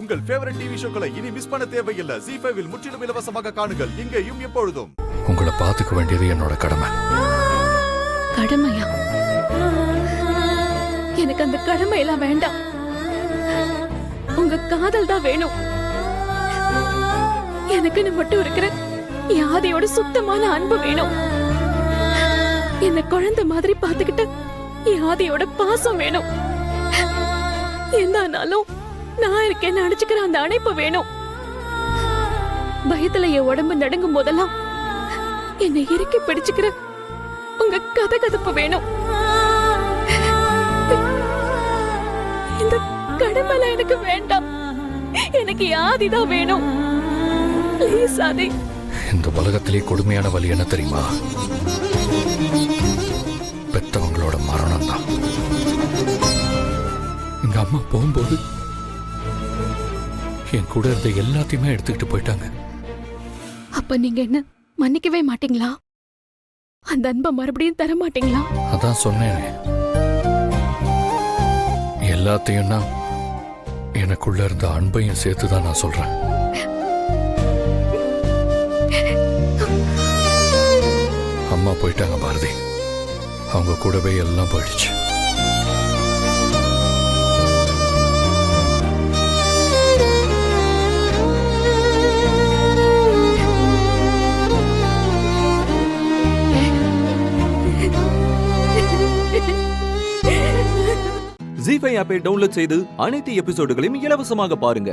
உங்கள் favourite TV ஷோக்களை இனி miss பண்ண தேவையில்லை. ZEE5 இல் முற்றிலும் இலவசமாக காணுங்கள். இங்கேயும் எப்பொழுதும். உங்களை பார்த்துக்க வேண்டியது என்னோட கடமை. கடமையா? எனக்கு அந்த கடமை எல்லாம் வேண்டாம். உங்க காதல் தான் வேணும். எனக்குன்னு மட்டும் இருக்கிற யாதையோட சுத்தமான அன்பு வேணும். என்ன குழந்தை மாதிரி பாத்துக்கிட்டு யாதையோட பாசம் வேணும். என்னாலும் நான் இருக்கேன்னு அடிச்சுக்கிற அந்த அணைப்பு வேணும். பயத்துல என் உடம்பு நடுங்கும் போதெல்லாம் என்னை இறுக்கி பிடிச்சுக்கிற உங்க கதகதப்பு வேணும். இந்த கடமைலாம் எனக்கு வேண்டாம். எனக்கு யாதிதான் வேணும். ப்ளீஸ் ஆதி. இந்த உலகத்திலே கொடுமையான வலி என்ன தெரியுமா? பெத்தவங்களோட மரணம் தான். எங்க அம்மா போகும்போது என் கூட இருந்த எல்லாத்தையுமே எடுத்துக்கிட்டு போயிட்டாங்க. அப்ப நீங்க என்ன மன்னிக்கவே மாட்டீங்களா? அந்த அன்பை மறுபடியும் தர மாட்டீங்களா? அதான் சொன்னேன், எல்லாத்தையும் நான் எனக்குள்ள இருந்த அன்பையும் சேர்த்துதான் நான் சொல்றேன். அம்மா போயிட்டாங்க பாரதி, அவங்க கூடவே எல்லாம் போயிடுச்சு. ZEE5 ஆப்பை டவுன்லோட் செய்து அனைத்து எபிசோடுகளையும் இலவசமாக பாருங்க.